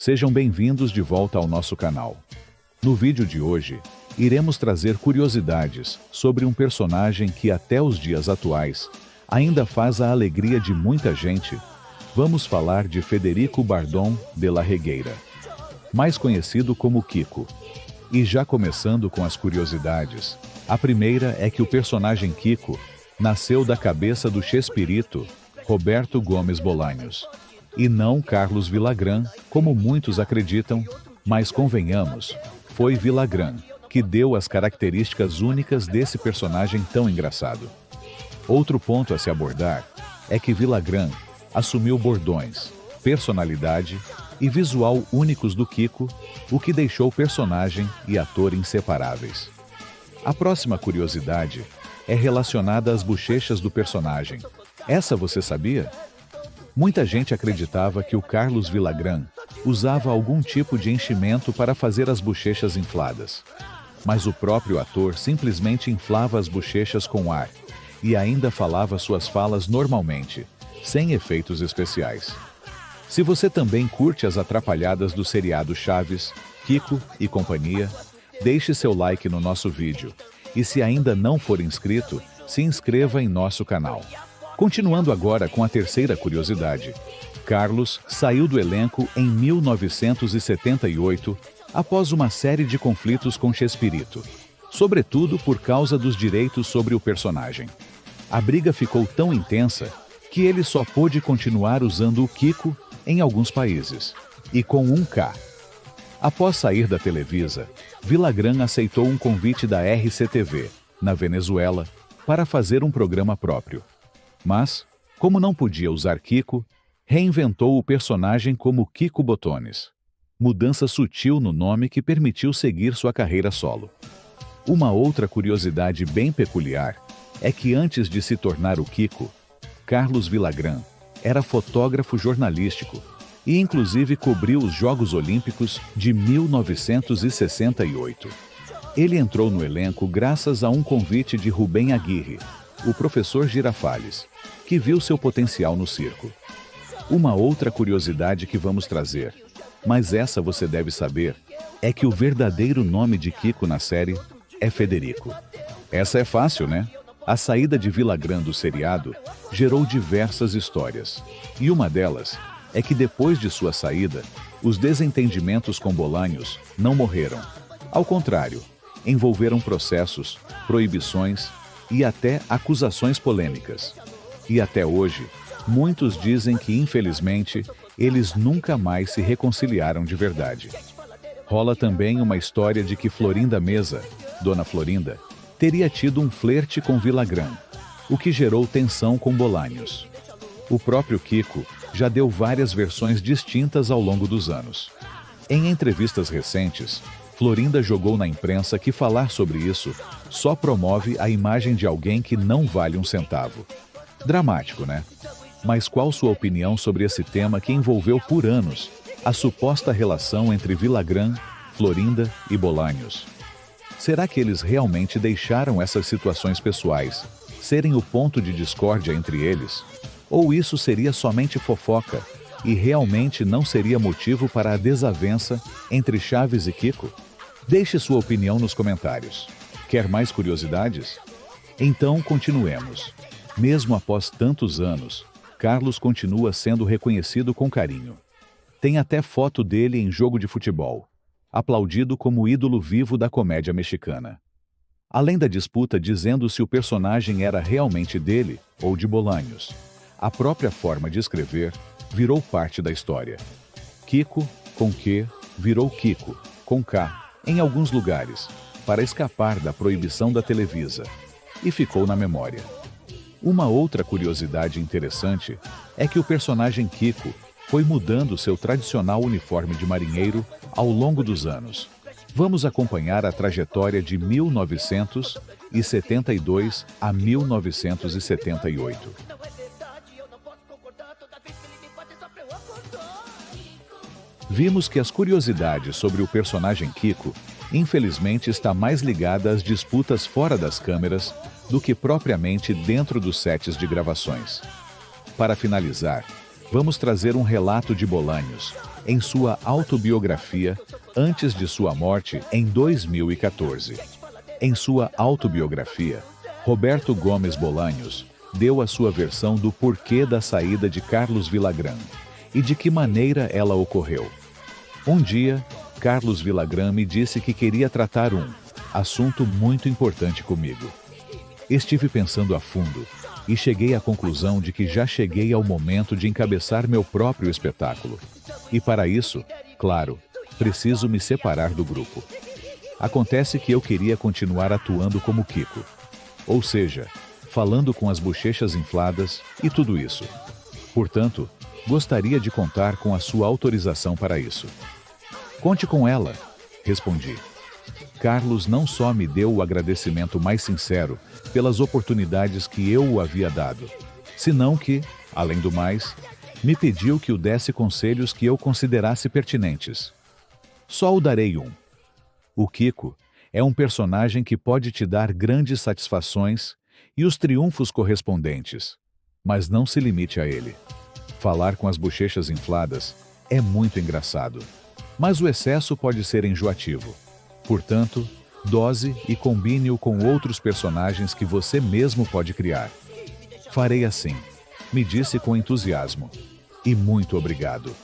Sejam bem-vindos de volta ao nosso canal. No vídeo de hoje, iremos trazer curiosidades sobre um personagem que até os dias atuais ainda faz a alegria de muita gente. Vamos falar de Federico Bardon de la Regueira, mais conhecido como Kiko. E já começando com as curiosidades, a primeira é que o personagem Kiko nasceu da cabeça do Chespirito, Roberto Gomes Bolanhos, e não Carlos Villagrán, como muitos acreditam, mas convenhamos, foi Villagrán que deu as características únicas desse personagem tão engraçado. Outro ponto a se abordar é que Villagrán assumiu bordões, personalidade e visual únicos do Kiko, o que deixou o personagem e ator inseparáveis. A próxima curiosidade é relacionada às bochechas do personagem. Essa você sabia? Muita gente acreditava que o Carlos Villagrán usava algum tipo de enchimento para fazer as bochechas infladas. Mas o próprio ator simplesmente inflava as bochechas com ar e ainda falava suas falas normalmente, sem efeitos especiais. Se você também curte as atrapalhadas do seriado Chaves, Kiko e companhia, deixe seu like no nosso vídeo. E se ainda não for inscrito, se inscreva em nosso canal. Continuando agora com a terceira curiosidade. Carlos saiu do elenco em 1978 após uma série de conflitos com Chespirito, sobretudo por causa dos direitos sobre o personagem. A briga ficou tão intensa que ele só pôde continuar usando o Kiko em alguns países, e com um K. Após sair da Televisa, Villagrán aceitou um convite da RCTV, na Venezuela, para fazer um programa próprio. Mas, como não podia usar Kiko, reinventou o personagem como Kiko Botones. Mudança sutil no nome que permitiu seguir sua carreira solo. Uma outra curiosidade bem peculiar é que antes de se tornar o Kiko, Carlos Villagrán era fotógrafo jornalístico e inclusive cobriu os Jogos Olímpicos de 1968. Ele entrou no elenco graças a um convite de Rubem Aguirre, o professor Girafales, que viu seu potencial no circo. Uma outra curiosidade que vamos trazer, mas essa você deve saber, é que o verdadeiro nome de Kiko na série é Federico. Essa é fácil, né? A saída de Villagrán do seriado gerou diversas histórias, e uma delas é que depois de sua saída, os desentendimentos com Bolanhos não morreram. Ao contrário, envolveram processos, proibições e até acusações polêmicas. E até hoje, muitos dizem que, infelizmente, eles nunca mais se reconciliaram de verdade. Rola também uma história de que Florinda Meza, Dona Florinda, teria tido um flerte com Villagrán, o que gerou tensão com Bolanhos. O próprio Kiko já deu várias versões distintas ao longo dos anos. Em entrevistas recentes, Florinda jogou na imprensa que falar sobre isso só promove a imagem de alguém que não vale um centavo. Dramático, né? Mas qual sua opinião sobre esse tema que envolveu por anos a suposta relação entre Villagrán, Florinda e Bolanhos? Será que eles realmente deixaram essas situações pessoais serem o ponto de discórdia entre eles? Ou isso seria somente fofoca e realmente não seria motivo para a desavença entre Chaves e Kiko? Deixe sua opinião nos comentários. Quer mais curiosidades? Então continuemos. Mesmo após tantos anos, Carlos continua sendo reconhecido com carinho. Tem até foto dele em jogo de futebol, aplaudido como ídolo vivo da comédia mexicana. Além da disputa dizendo se o personagem era realmente dele ou de Bolanhos, a própria forma de escrever virou parte da história. Kiko, com Q, virou Kiko, com K, em alguns lugares, para escapar da proibição da Televisa, e ficou na memória. Uma outra curiosidade interessante é que o personagem Kiko foi mudando seu tradicional uniforme de marinheiro ao longo dos anos. Vamos acompanhar a trajetória de 1972 a 1978. Vimos que as curiosidades sobre o personagem Kiko, infelizmente, está mais ligada às disputas fora das câmeras do que propriamente dentro dos sets de gravações. Para finalizar, vamos trazer um relato de Bolanhos, em sua autobiografia, antes de sua morte em 2014. Em sua autobiografia, Roberto Gomes Bolanhos deu a sua versão do porquê da saída de Carlos Villagrán e de que maneira ela ocorreu. Um dia, Carlos Villagrán me disse que queria tratar um assunto muito importante comigo. Estive pensando a fundo e cheguei à conclusão de que já cheguei ao momento de encabeçar meu próprio espetáculo. E para isso, claro, preciso me separar do grupo. Acontece que eu queria continuar atuando como Kiko. Ou seja, falando com as bochechas infladas e tudo isso. Portanto, gostaria de contar com a sua autorização para isso. Conte com ela, respondi. Carlos não só me deu o agradecimento mais sincero pelas oportunidades que eu o havia dado, senão que, além do mais, me pediu que o desse conselhos que eu considerasse pertinentes. Só o darei um. O Kiko é um personagem que pode te dar grandes satisfações e os triunfos correspondentes, mas não se limite a ele. Falar com as bochechas infladas é muito engraçado, mas o excesso pode ser enjoativo. Portanto, dose e combine-o com outros personagens que você mesmo pode criar. Farei assim, me disse com entusiasmo. E muito obrigado.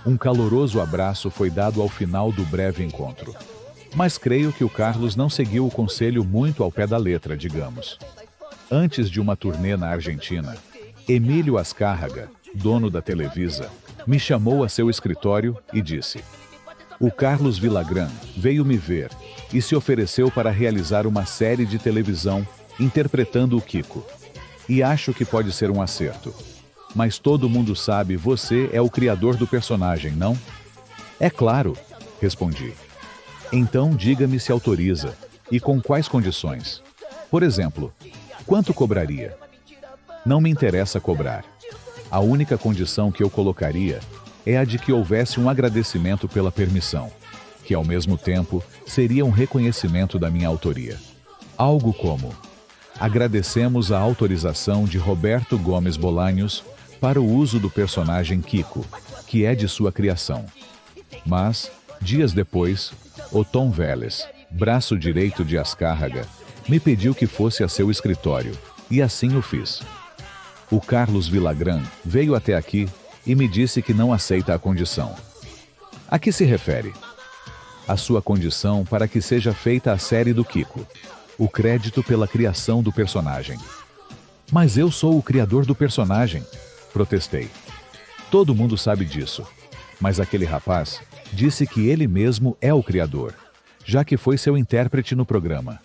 Um caloroso abraço foi dado ao final do breve encontro. Mas creio que o Carlos não seguiu o conselho muito ao pé da letra, digamos. Antes de uma turnê na Argentina, Emílio Azcárraga, dono da Televisa, me chamou a seu escritório e disse: "O Carlos Villagrán veio me ver e se ofereceu para realizar uma série de televisão interpretando o Kiko. E acho que pode ser um acerto. Mas todo mundo sabe, você é o criador do personagem, não?" "É claro", respondi. "Então diga-me se autoriza e com quais condições. Por exemplo, quanto cobraria?" "Não me interessa cobrar. A única condição que eu colocaria é a de que houvesse um agradecimento pela permissão, que ao mesmo tempo seria um reconhecimento da minha autoria. Algo como: agradecemos a autorização de Roberto Gomes Bolanhos para o uso do personagem Kiko, que é de sua criação." Mas, dias depois, o Tom Vélez, braço direito de Azcárraga, me pediu que fosse a seu escritório, e assim o fiz. O Carlos Villagrán veio até aqui e me disse que não aceita a condição. A que se refere? A sua condição para que seja feita a série do Kiko, o crédito pela criação do personagem. "Mas eu sou o criador do personagem", protestei. "Todo mundo sabe disso, mas aquele rapaz disse que ele mesmo é o criador, já que foi seu intérprete no programa.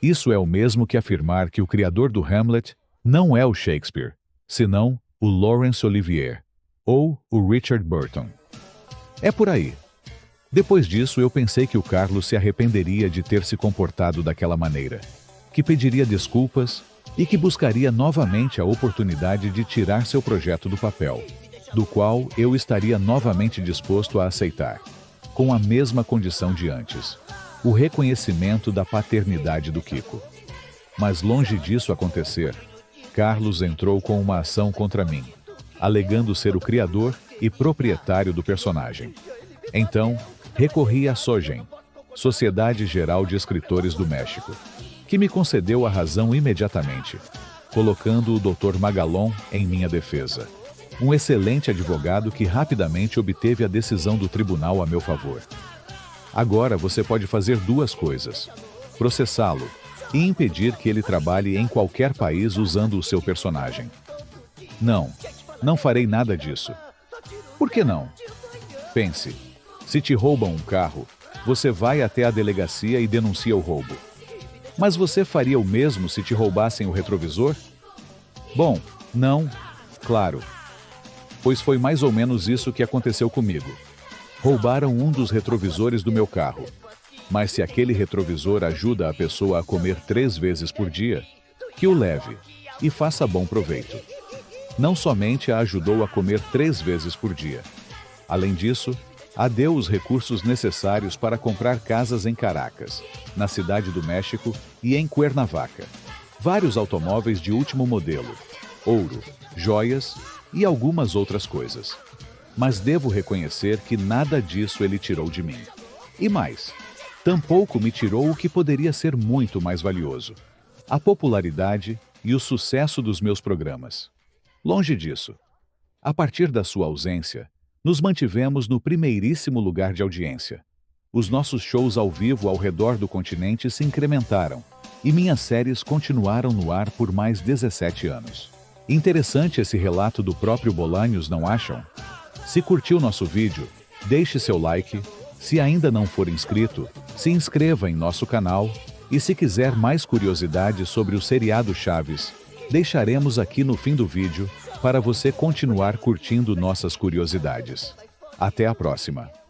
Isso é o mesmo que afirmar que o criador do Hamlet não é o Shakespeare, senão o Laurence Olivier, ou o Richard Burton. É por aí." Depois disso, eu pensei que o Carlos se arrependeria de ter se comportado daquela maneira, que pediria desculpas e que buscaria novamente a oportunidade de tirar seu projeto do papel, do qual eu estaria novamente disposto a aceitar, com a mesma condição de antes: o reconhecimento da paternidade do Kiko. Mas longe disso acontecer, Carlos entrou com uma ação contra mim, alegando ser o criador e proprietário do personagem. Então, recorri à SOGEM, Sociedade Geral de Escritores do México, que me concedeu a razão imediatamente, colocando o Dr. Magalhães em minha defesa, um excelente advogado que rapidamente obteve a decisão do tribunal a meu favor. Agora você pode fazer duas coisas: processá-lo e impedir que ele trabalhe em qualquer país usando o seu personagem. Não farei nada disso. Por que não? Pense. Se te roubam um carro, você vai até a delegacia e denuncia o roubo. Mas você faria o mesmo se te roubassem o retrovisor? Bom, não, claro. Pois foi mais ou menos isso que aconteceu comigo. Roubaram um dos retrovisores do meu carro. Mas se aquele retrovisor ajuda a pessoa a comer 3 vezes por dia, que o leve e faça bom proveito. Não somente a ajudou a comer 3 vezes por dia. Além disso, a deu os recursos necessários para comprar casas em Caracas, na Cidade do México e em Cuernavaca. Vários automóveis de último modelo. ouro, joias e algumas outras coisas. Mas devo reconhecer que nada disso ele tirou de mim. E mais, tampouco me tirou o que poderia ser muito mais valioso: a popularidade e o sucesso dos meus programas. Longe disso. A partir da sua ausência, nos mantivemos no primeiríssimo lugar de audiência. Os nossos shows ao vivo ao redor do continente se incrementaram e minhas séries continuaram no ar por mais 17 anos. Interessante esse relato do próprio Bolanhos, não acham? Se curtiu nosso vídeo, deixe seu like. Se ainda não for inscrito, se inscreva em nosso canal. E se quiser mais curiosidades sobre o seriado Chaves, deixaremos aqui no fim do vídeo para você continuar curtindo nossas curiosidades. Até a próxima!